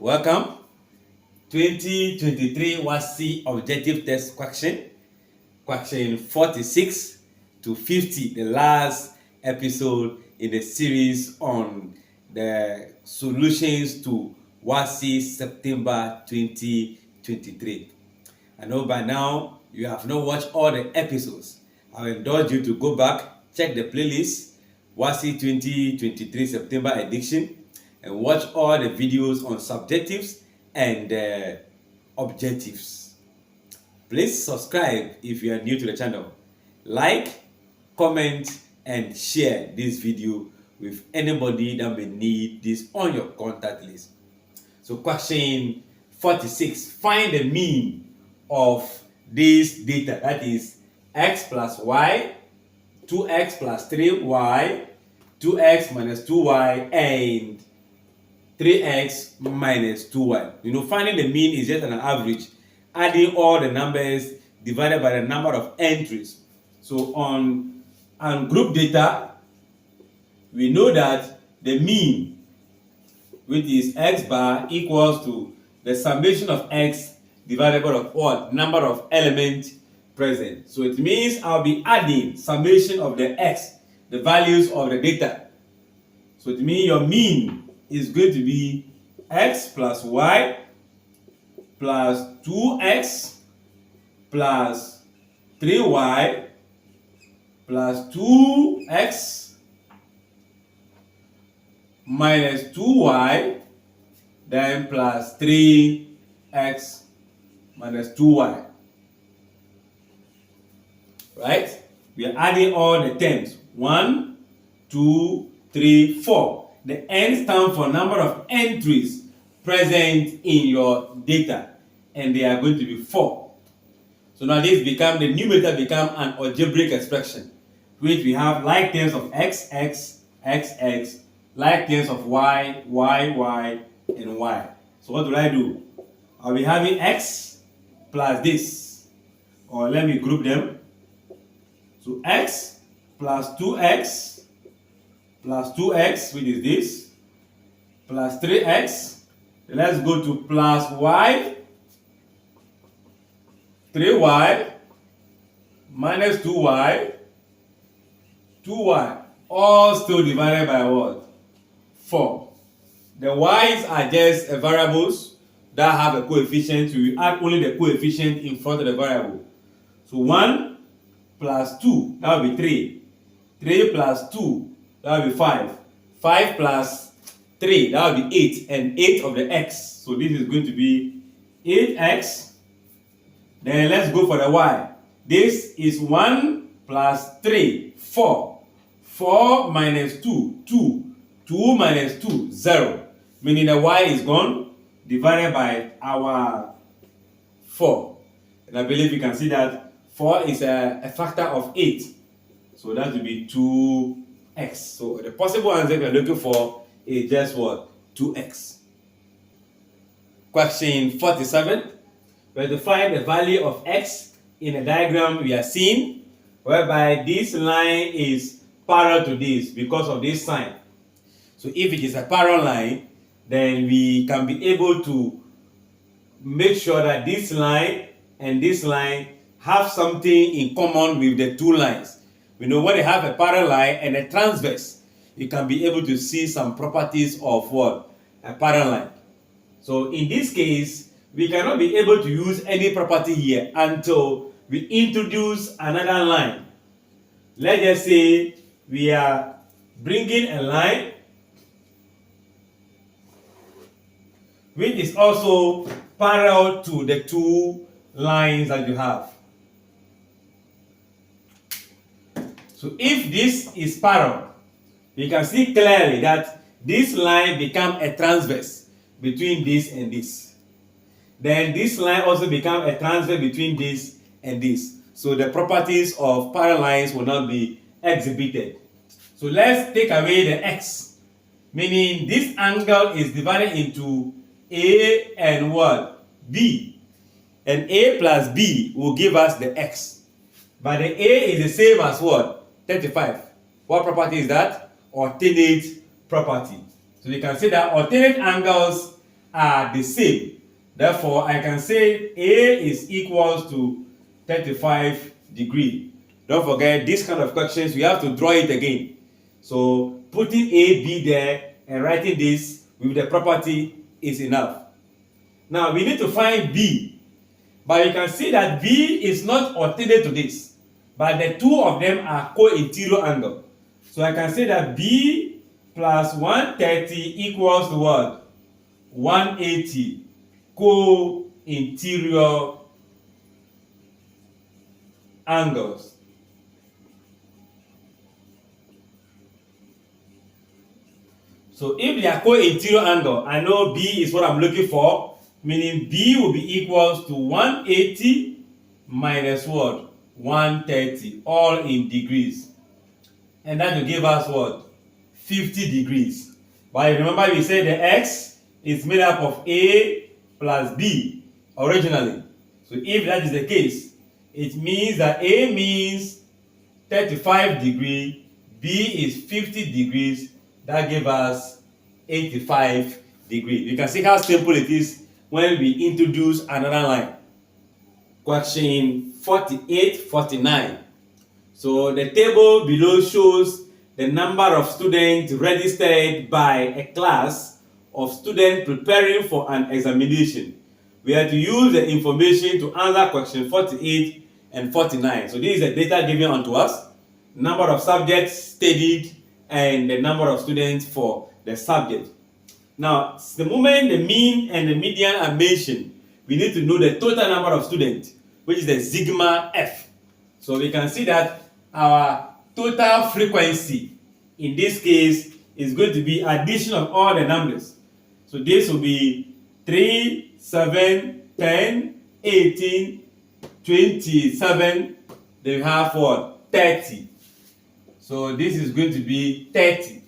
Welcome. 2023 WASSCE Objective Test question 46 to 50, the last episode in the series on the solutions to WASSCE September 2023. I know by now you have not watched all the episodes. I will indulge you to go back, check the playlist, WASSCE 2023 September edition, and watch all the videos on subjectives and objectives. Please subscribe if you are new to the channel. Like, comment, and share this video with anybody that may need this on your contact list. So question 46, find the mean of this data, that is x plus y, 2x plus 3y, 2x minus 2y, and 3x minus 2y. Finding the mean is just an average, adding all the numbers divided by the number of entries. So on group data, we know that the mean, which is x bar, equals to the summation of x divided by what? Number of elements present. So it means I'll be adding summation of the x, the values of the data. So it means your mean is going to be x plus y plus 2x plus 3y plus 2x minus 2y, then plus 3x minus 2y. Right? We are adding all the terms. 1, 2, 3, 4. The n stands for number of entries present in your data, and they are going to be 4. So now this the numerator become an algebraic expression, which we have like terms of x, x, x, x, like terms of y, y, y, and y. So what do? I'll be having x plus this, or let me group them. So x plus 2x plus 2x, which is this, plus 3x. Let's go to plus y, 3y, minus 2y, 2y, all still divided by what? 4. The y's are just variables that have a coefficient. We add only the coefficient in front of the variable. So 1 plus 2, that will be 3. 3 plus 2, that will be 5. 5 plus 3, that will be 8. And 8 of the x. So this is going to be 8x. Then let's go for the y. This is 1 plus 3, 4. 4 minus 2, 2. 2 minus 2, 0. Meaning the y is gone, divided by our 4. And I believe you can see that 4 is a factor of 8. So that will be 2x. So the possible answer we are looking for is just what? 2x. Question 47. We have to find the value of x in a diagram we are seeing, whereby this line is parallel to this because of this sign. So if it is a parallel line, then we can be able to make sure that this line and this line have something in common with the two lines. When they have a parallel line and a transverse, you can be able to see some properties of what? A parallel line. So in this case, we cannot be able to use any property here until we introduce another line. Let's just say we are bringing a line which is also parallel to the two lines that you have. So if this is parallel, you can see clearly that this line becomes a transverse between this and this. Then this line also becomes a transverse between this and this. So the properties of parallel lines will not be exhibited. So let's take away the x, meaning this angle is divided into A and what? B. And A plus B will give us the x. But the A is the same as what? 35. What property is that? Alternate property. So you can see that alternate angles are the same. Therefore, I can say A is equals to 35 degree. Don't forget, this kind of questions, we have to draw it again. So putting A, B there and writing this with the property is enough. Now we need to find B. But you can see that B is not alternate to this. But the two of them are co-interior angle. So I can say that B plus 130 equals to what? 180 co-interior angles. So if they are co-interior angle, I know B is what I'm looking for, meaning B will be equals to 180 minus what? 130, all in degrees. And that will give us what? 50 degrees. But remember we said the X is made up of A plus B originally. So if that is the case, it means that A means 35 degrees, B is 50 degrees, that gives us 85 degrees. You can see how simple it is when we introduce another line. Question 48-49. So the table below shows the number of students registered by a class of students preparing for an examination. We have to use the information to answer question 48 and 49. So this is the data given unto us, number of subjects studied and the number of students for the subject. Now, the moment the mean and the median are mentioned, we need to know the total number of students, which is the sigma f. So we can see that our total frequency in this case is going to be addition of all the numbers. So this will be 3, 7, 10, 18, 27, then we have what? 30. So this is going to be 30.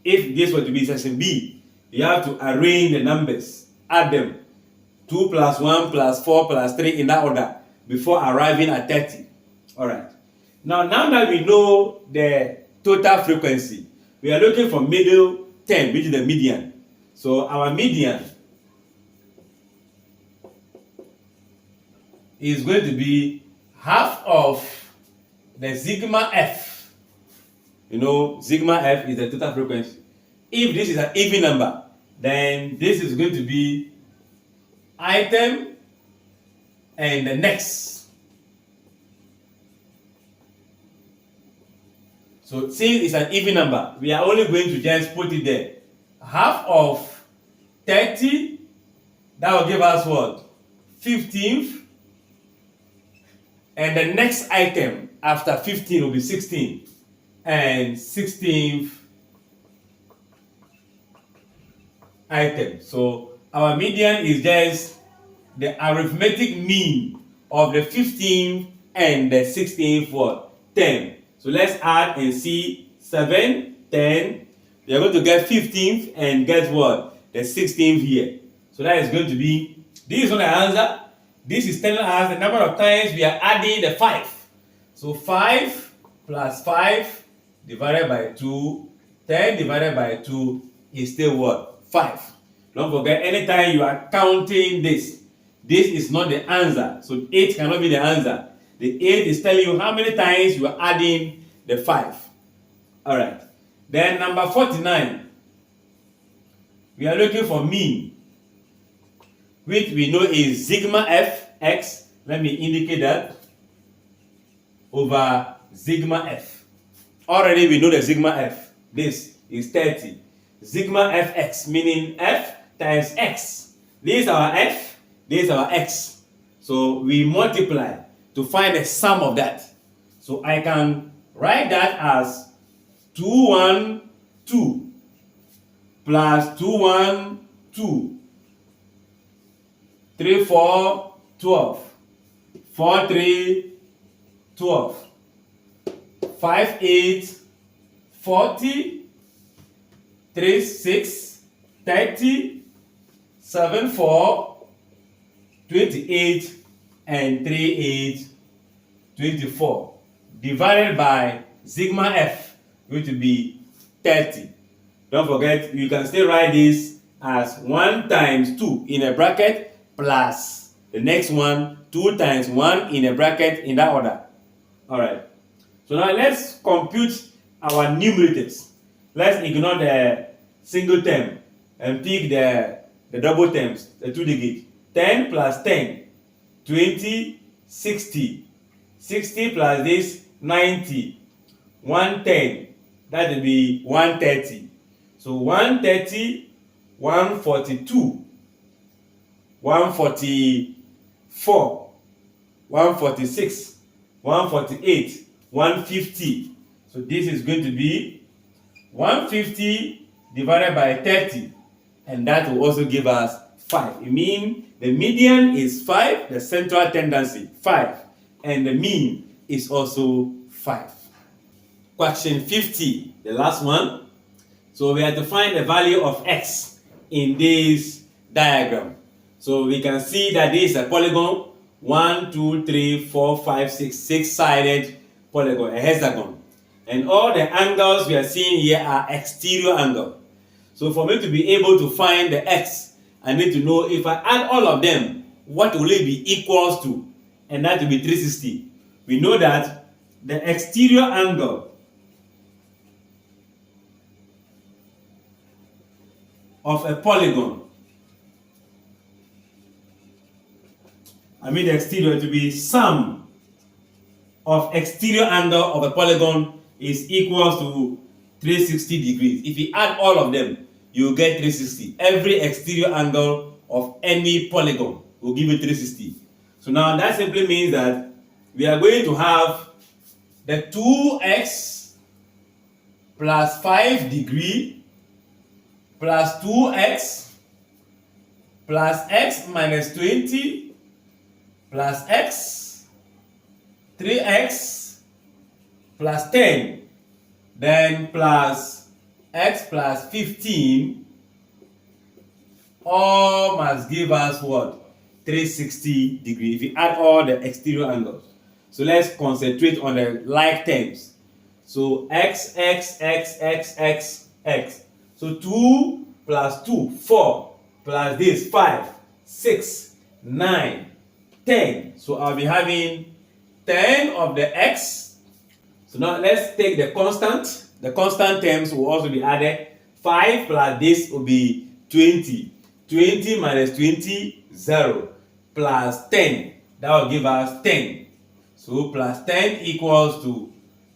If this were to be section B, you have to arrange the numbers, add them, 2 plus 1 plus 4 plus 3 in that order before arriving at 30. Alright. Now that we know the total frequency, we are looking for middle term, which is the median. So our median is going to be half of the sigma f. You know, sigma f is the total frequency. If this is an even number, then this is going to be item and the next. So since it's an even number, we are only going to just put it there. Half of 30, that will give us what? 15th. And the next item after 15 will be 16. And 16th item. So our median is just the arithmetic mean of the 15th and the 16th what? 10. So let's add and see 7, 10. We are going to get 15th and get what? The 16th here. So that is going to be, this is not the answer. This is telling us the number of times we are adding the 5. So 5 plus 5 divided by 2, 10 divided by 2 is still what? 5. Don't forget, anytime you are counting this is not the answer. So 8 cannot be the answer. The 8 is telling you how many times you are adding the 5. Alright. Then number 49. We are looking for mean, which we know is sigma f x. Let me indicate that. Over sigma f. Already we know the sigma f. This is 30. Sigma fx meaning f times x. This is our f, this is our x. So we multiply to find the sum of that. So I can write that as 212 plus 212, 3, 4, 12, 4, 3, 12, 5, 8, 40, 3, 6, 30, 7, 4, 28, and 3, 8, 24. Divided by sigma f, which will be 30. Don't forget, you can still write this as 1 times 2 in a bracket plus the next one 2 times 1 in a bracket in that order. Alright. So now let's compute our numerators. Let's ignore the single term and pick the double terms, the 2 digit. 10 plus 10, 20, 60. 60 plus this, 90. 110, that will be 130. So 130, 142, 144, 146, 148, 150. So this is going to be 150 divided by 30, and that will also give us 5. It means the median is 5, the central tendency 5, and the mean is also 5. Question 50, the last one. So we have to find the value of x in this diagram. So we can see that this is a polygon, 1, 2, 3, 4, 5, 6, 6-sided polygon, a hexagon. And all the angles we are seeing here are exterior angles. So for me to be able to find the x, I need to know if I add all of them, what will it be equals to? And that will be 360. We know that the exterior angle of a polygon, the exterior to be sum of exterior angle of a polygon is equals to 360 degrees. If you add all of them, you will get 360. Every exterior angle of any polygon will give you 360. So now that simply means that we are going to have the 2x plus 5 degree plus 2x plus x minus 20 plus x 3x plus 10, then plus x plus 15, all must give us what? 360 degrees if you add all the exterior angles. So let's concentrate on the like terms. So x, x, x, x, x, x. So 2 plus 2, 4, plus this 5, 6, 9, 10. So I'll be having 10 of the x. So now let's take the constant. The constant terms will also be added. 5 plus this will be 20. 20 minus 20, 0. Plus 10. That will give us 10. So plus 10 equals to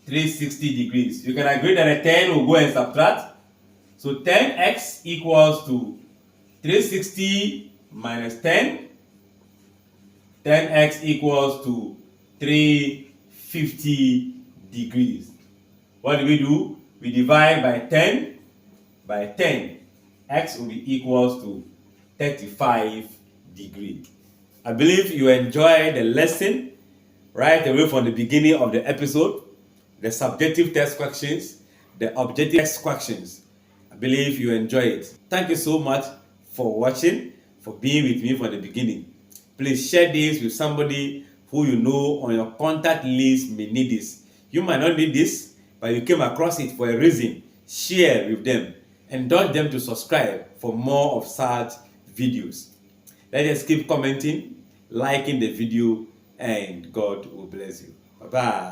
360 degrees. You can agree that a 10 will go and subtract. So 10x equals to 360 minus 10. 10x equals to 350 degrees. What do? We divide by 10 by 10. X will be equals to 35 degrees. I believe you enjoyed the lesson right away from the beginning of the episode. The subjective test questions, the objective test questions. I believe you enjoy it. Thank you so much for watching, for being with me from the beginning. Please share this with somebody who you know on your contact list may need this. You might not need this, but you came across it for a reason. Share with them. Indulge them to subscribe for more of such videos. Let us keep commenting, liking the video, and God will bless you. Bye-bye.